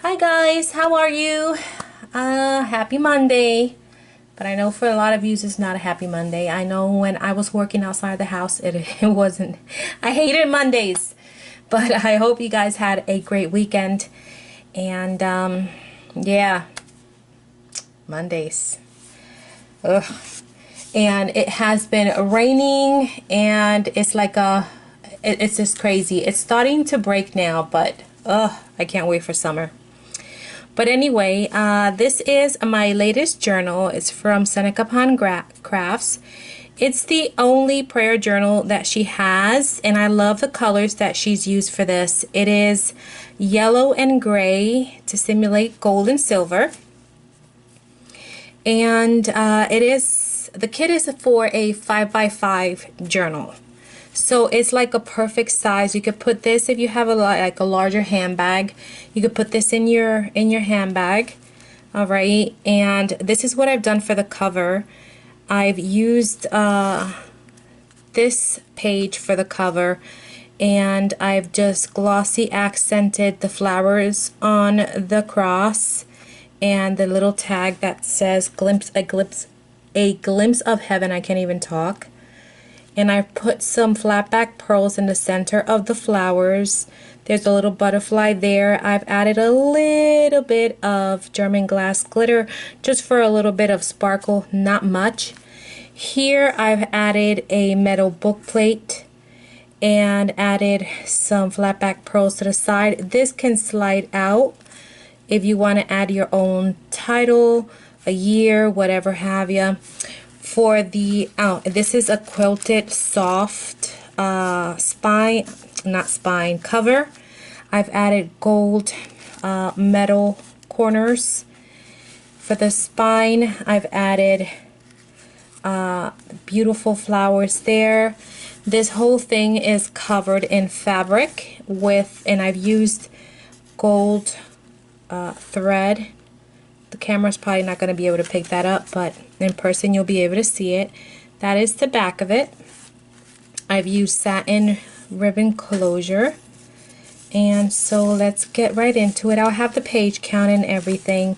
Hi guys, how are you? Happy Monday. But I know for a lot of you it's not a happy Monday. I know when I was working outside the house, it wasn't. I hated Mondays. But I hope you guys had a great weekend. And yeah, Mondays. Ugh. And it has been raining and it's just crazy. It's starting to break now, but I can't wait for summer. But anyway, this is my latest journal. It's from Seneca Crafts. It's the only prayer journal that she has, and I love the colors that she's used for this. It is yellow and gray to simulate gold and silver. And the kit is for a 5x5 journal. So it's like a perfect size. You could put this if you have a larger handbag. You could put this in your handbag. All right, and this is what I've done for the cover. I've used this page for the cover, and I've just glossy accented the flowers on the cross and the little tag that says a glimpse of heaven. I can't even talk. And I put some flat back pearls in the center of the flowers. There's a little butterfly there. I've added a little bit of German glass glitter just for a little bit of sparkle, not much. Here I've added a metal book plate and added some flat back pearls to the side. This can slide out if you want to add your own title, a year, whatever have you. For the this is a quilted soft cover. I've added gold metal corners. For the spine, I've added beautiful flowers there. This whole thing is covered in fabric and I've used gold thread. The camera's probably not going to be able to pick that up, but in person you'll be able to see it. That is the back of it. I've used satin ribbon closure. And so let's get right into it. I'll have the page count and everything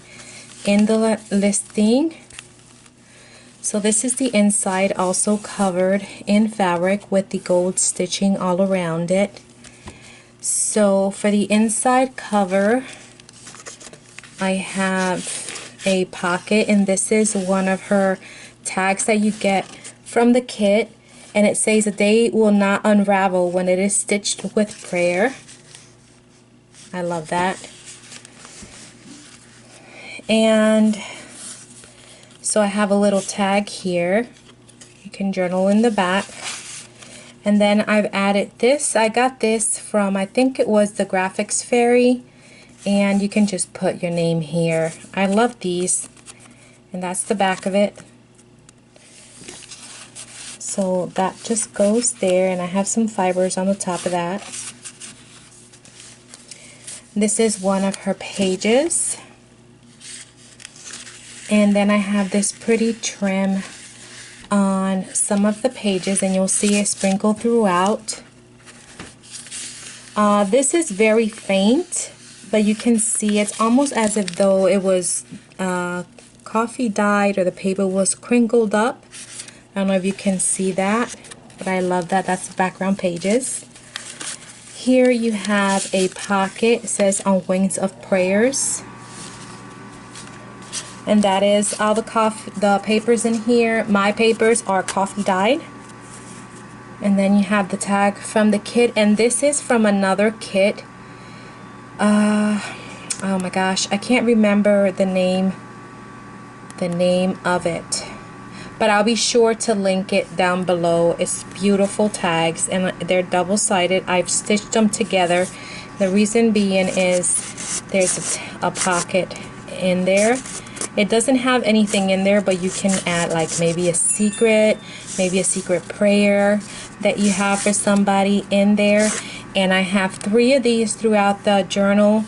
in the listing. So this is the inside, also covered in fabric with the gold stitching all around it. So for the inside cover, I have a pocket, and this is one of her tags that you get from the kit, and it says a day will not unravel when it is stitched with prayer. I love that. And so I have a little tag here. You can journal in the back. And then I've added this. I got this from, I think it was the Graphics Fairy. And you can just put your name here. I love these. And that's the back of it. So that just goes there, and I have some fibers on the top of that. This is one of her pages. And then I have this pretty trim on some of the pages, and you'll see it sprinkled throughout. This is very faint, but you can see it's almost as if though it was coffee dyed or the paper was crinkled up. I don't know if you can see that, but I love that. That's the background pages. Here you have a pocket. It says On Wings of Prayers. And that is all the papers in here. My papers are coffee dyed. And then you have the tag from the kit, and this is from another kit. Oh my gosh, I can't remember the name of it, but I'll be sure to link it down below. It's beautiful tags, and they're double-sided. I've stitched them together. The reason being is there's a pocket in there. It doesn't have anything in there, but you can add like maybe a secret prayer that you have for somebody in there. And I have 3 of these throughout the journal,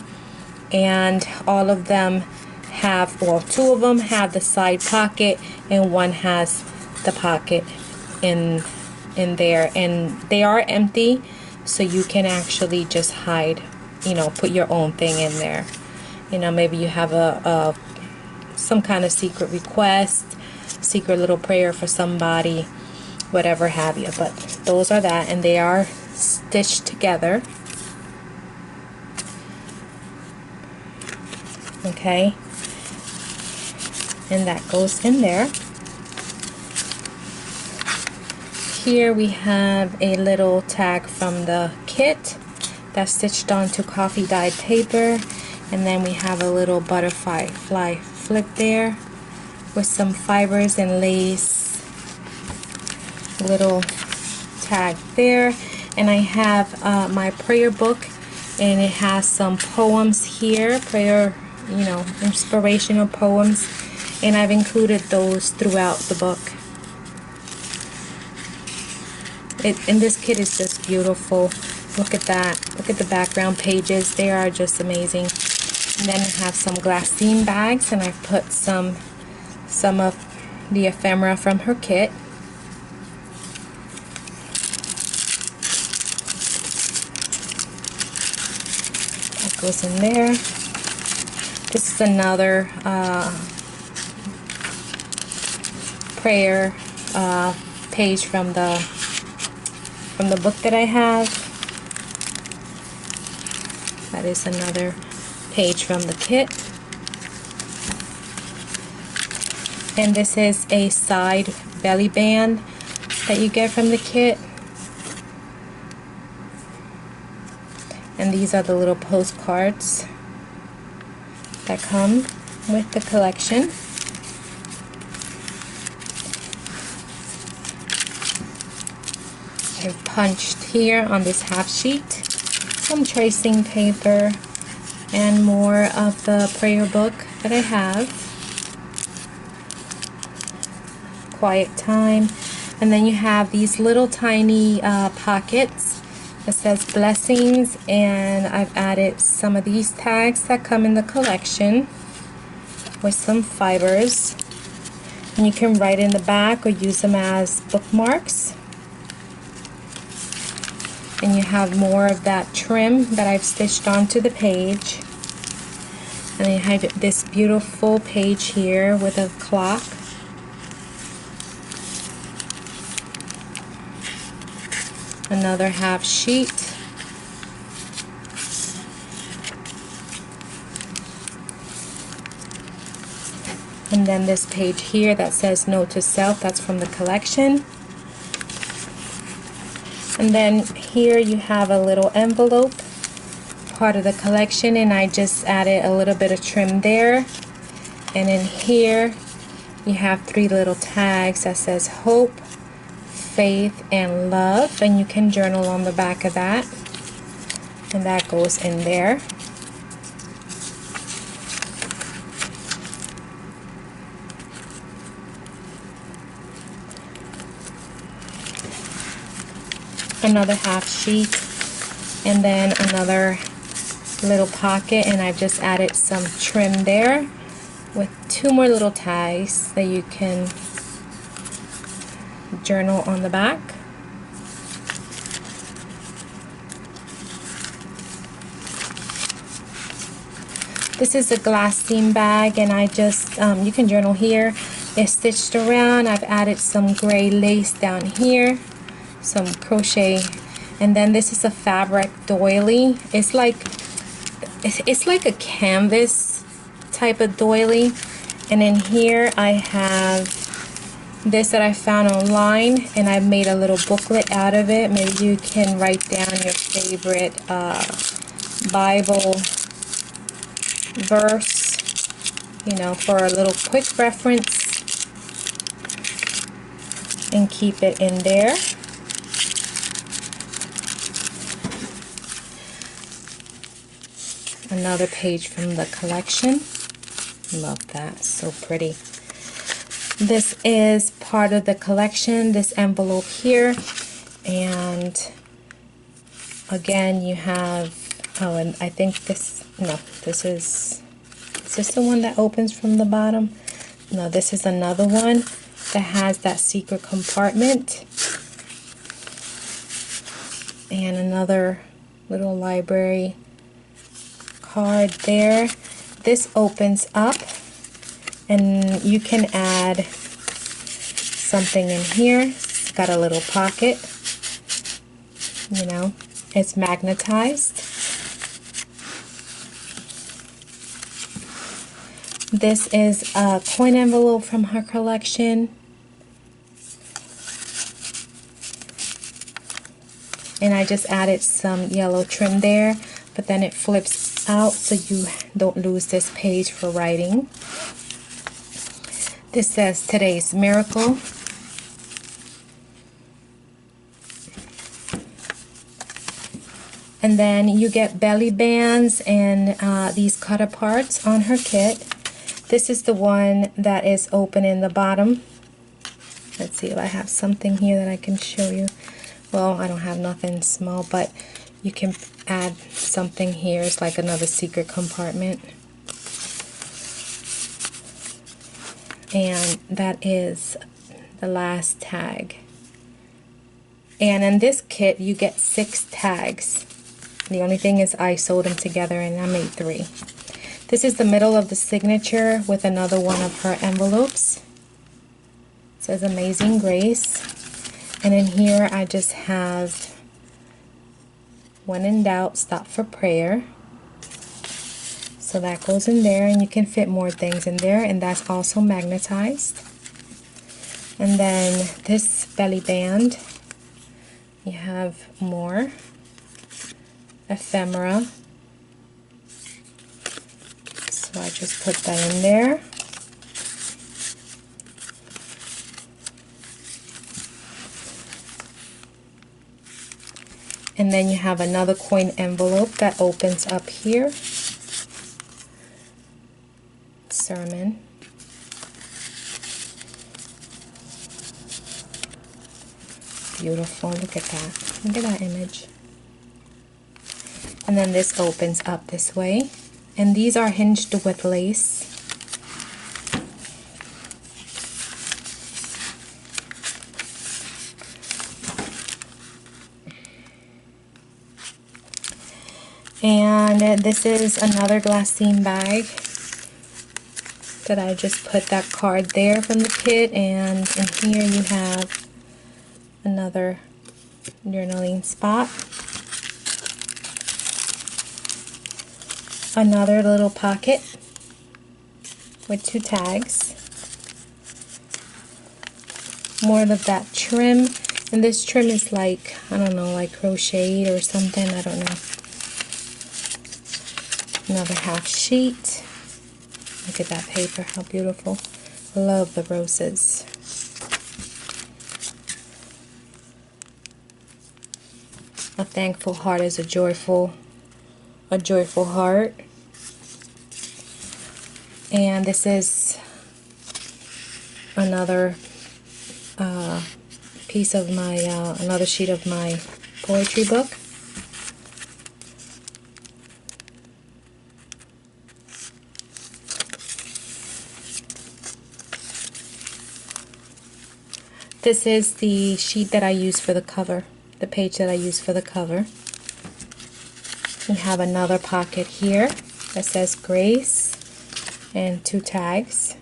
and all of them have, well, 2 of them have the side pocket, and 1 has the pocket in there, and they are empty, so you can actually just hide, put your own thing in there. You know, maybe you have a some kind of secret request, secret little prayer for somebody, whatever have you. But those are that, and they are stitched together. Okay, and that goes in there. Here we have a little tag from the kit that's stitched onto coffee dyed paper, and then we have a little butterfly flip there with some fibers and lace, little tag there. And I have my prayer book, and it has some poems here, prayer, you know, inspirational poems, and I've included those throughout the book. And this kit is just beautiful. Look at that. Look at the background pages. They are just amazing. And then I have some glassine bags, and I've put some of the ephemera from her kit. That goes in there. This is another prayer page from the book that I have. That is another page from the kit. And this is a side belly band that you get from the kit. And these are the little postcards that come with the collection. I've punched here on this half sheet some tracing paper and more of the prayer book that I have. Quiet time. And then you have these little tiny pockets that says blessings, and I've added some of these tags that come in the collection with some fibers, and you can write in the back or use them as bookmarks. And you have more of that trim that I've stitched onto the page. And you have this beautiful page here with a clock. Another half sheet. And then this page here that says Note to Self, that's from the collection. And then here you have a little envelope, part of the collection, and I just added a little bit of trim there. And in here you have 3 little tags that says Hope, Faith, and Love, and you can journal on the back of that, and that goes in there. Another half sheet, and then another little pocket, and I've just added some trim there with 2 more little tags that you can journal on the back. This is a glassine bag, and I just you can journal here. It's stitched around. I've added some gray lace down here, some crochet, and then this is a fabric doily. It's like a canvas type of doily, and in here I have this that I found online, and I've made a little booklet out of it. Maybe you can write down your favorite Bible verse, you know, for a little quick reference, and keep it in there. Another page from the collection. Love that, so pretty. This is part of the collection, this envelope here, and again you have, oh, and I think this, no, this is this the one that opens from the bottom? No, this is another one that has that secret compartment, and another little library card there. this opens up, and you can add something in here. It's got a little pocket, you know, it's magnetized. This is a coin envelope from her collection. And I just added some yellow trim there, but then it flips out so you don't lose this page for writing. This says Today's Miracle. And then you get belly bands and these cutter parts on her kit. This is the one that is open in the bottom. Let's see if I have something here that I can show you. Well, I don't have nothing small, but you can add something here. It's like another secret compartment. And that is the last tag. And in this kit, you get 6 tags. The only thing is I sewed them together and I made 3. This is the middle of the signature with another one of her envelopes. It says Amazing Grace. And in here I just have, when in doubt, stop for prayer. So that goes in there, and you can fit more things in there, and that's also magnetized. And then this belly band, you have more ephemera. So I just put that in there. And then you have another coin envelope that opens up here. Sermon. Beautiful. Look at that. Look at that image. And then this opens up this way. And these are hinged with lace. And this is another glassine bag that I just put that card there from the kit, and in here you have another journaling spot, another little pocket with 2 tags, more of that trim, and this trim is like, I don't know, like crocheted or something, I don't know. Another half sheet. Look at that paper, how beautiful. Love the roses. A thankful heart is a joyful heart. And this is another piece of my, another sheet of my poetry book. This is the sheet that I use for the cover, the page that I use for the cover. We have another pocket here that says Grace and 2 tags.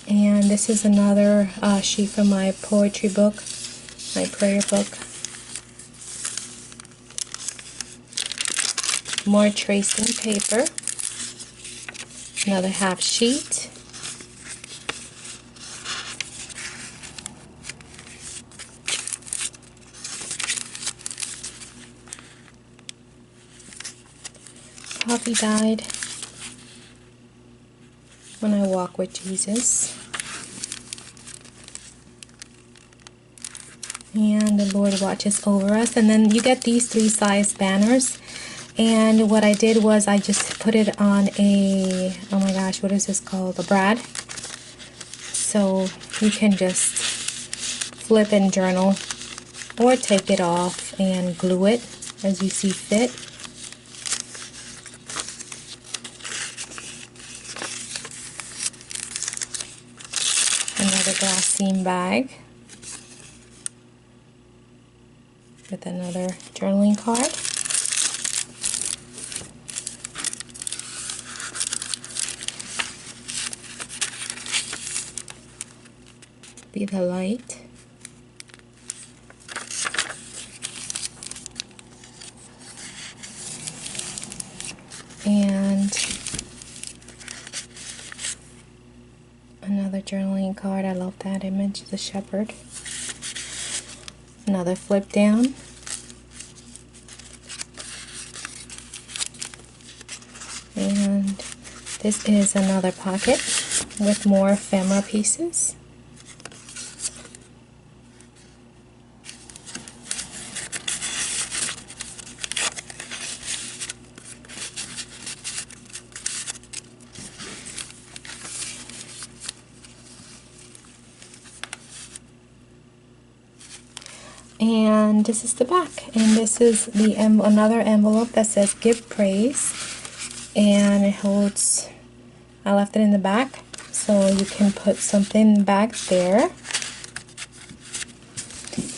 And this is another sheet from my poetry book, my prayer book. More tracing paper, another half sheet, Poppy died when I walk with Jesus, and the Lord watches over us. And then you get these 3 size banners. And what I did was I just put it on a, oh my gosh, what is this called? A brad. So you can just flip and journal, or take it off and glue it as you see fit. another glassine bag with another journaling card. Be the light. And another journaling card. I love that image, the shepherd. Another flip down. And this is another pocket with more ephemera pieces. And this is the back, and this is the another envelope that says give praise, and it holds, I left it in the back so you can put something back there,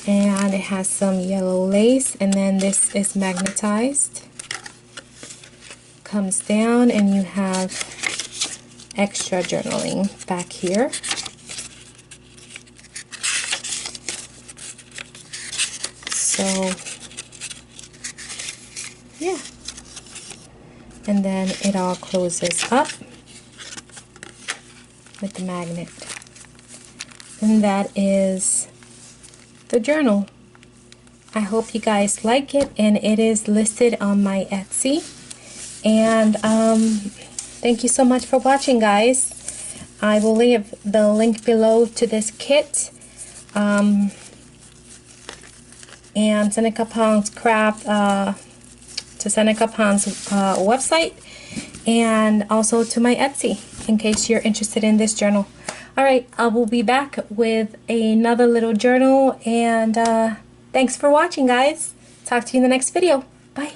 and it has some yellow lace, and then this is magnetized, comes down, and you have extra journaling back here. So, yeah, and then it all closes up with the magnet, and that is the journal. I hope you guys like it, and it is listed on my Etsy, and thank you so much for watching, guys. I will leave the link below to this kit, and Seneca Pond's craft, to Seneca Pond's website, and also to my Etsy in case you're interested in this journal. Alright, I will be back with another little journal, and thanks for watching, guys. Talk to you in the next video. Bye.